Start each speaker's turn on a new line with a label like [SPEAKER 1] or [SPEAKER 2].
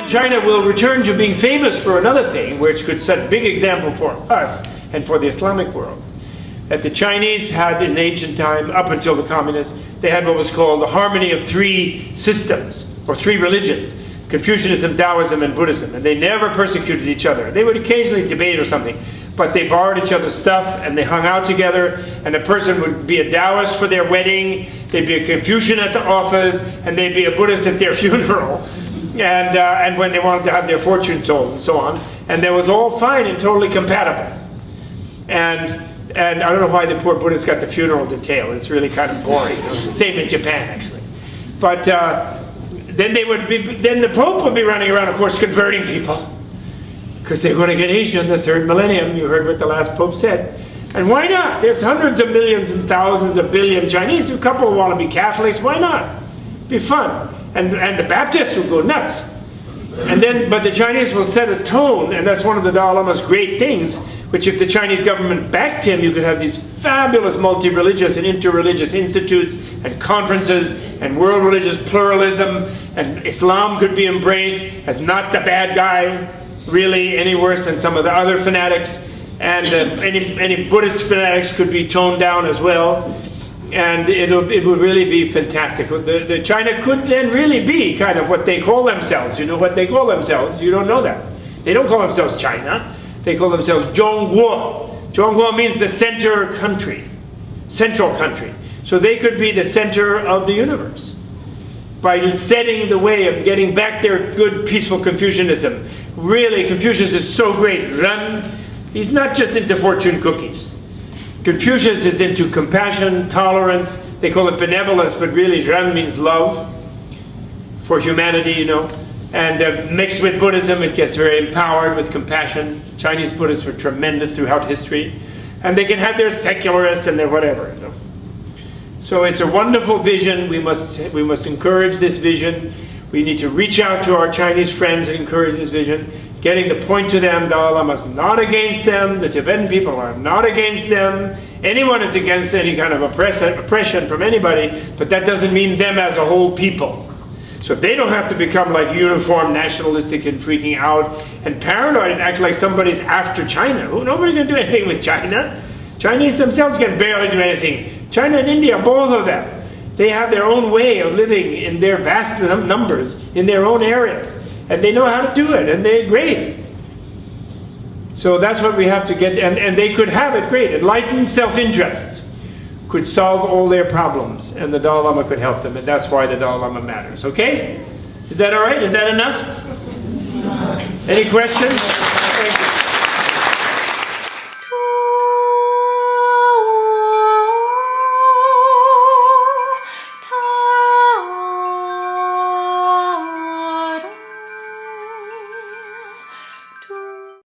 [SPEAKER 1] China will return to being famous for another thing, which could set a big example for us and for the Islamic world. That the Chinese had in ancient time, up until the communists, they had what was called the harmony of three systems, or three religions. Confucianism, Taoism, and Buddhism. And they never persecuted each other. They would occasionally debate or something, but they borrowed each other's stuff and they hung out together, and a person would be a Taoist for their wedding, they'd be a Confucian at the office, and they'd be a Buddhist at their funeral. And when they wanted to have their fortune told and so on. And that was all fine and totally compatible. And I don't know why the poor Buddhist got the funeral detail. It's really kind of boring. Same in Japan, actually. But then the Pope would be running around, of course, converting people. Because they're going to get Asia in the third millennium. You heard what the last Pope said. And why not? There's hundreds of millions and thousands of billion Chinese. A couple want to be Catholics. Why not? Be fun. And the Baptists will go nuts. But the Chinese will set a tone, and that's one of the Dalai Lama's great things, which if the Chinese government backed him, you could have these fabulous multi-religious and inter-religious institutes and conferences and world religious pluralism, and Islam could be embraced as not the bad guy, really any worse than some of the other fanatics, and any Buddhist fanatics could be toned down as well, and it would really be fantastic. The China could then really be kind of what they call themselves. You know what they call themselves? You don't know that. They don't call themselves China. They call themselves Zhongguo. Zhongguo means the center country, central country. So they could be the center of the universe by setting the way of getting back their good, peaceful Confucianism. Really, Confucius is so great. He's not just into fortune cookies. Confucius is into compassion, tolerance. They call it benevolence, but really Ren means love for humanity, you know. And mixed with Buddhism, it gets very empowered with compassion. Chinese Buddhists were tremendous throughout history. And they can have their secularists and their whatever. You know. So it's a wonderful vision. We must encourage this vision. We need to reach out to our Chinese friends and encourage this vision. Getting the point to them, Dalai Lama is not against them. The Tibetan people are not against them. Anyone is against any kind of oppression from anybody, but that doesn't mean them as a whole people. So they don't have to become like uniform, nationalistic, and freaking out, and paranoid and act like somebody's after China. Nobody's going to do anything with China. Chinese themselves can barely do anything. China and India, both of them, they have their own way of living in their vast numbers, in their own areas. And they know how to do it, and they're great. So that's what we have to get, and they could have it great. Enlightened self-interest could solve all their problems, and the Dalai Lama could help them, and that's why the Dalai Lama matters, okay? Is that all right? Is that enough? Any questions?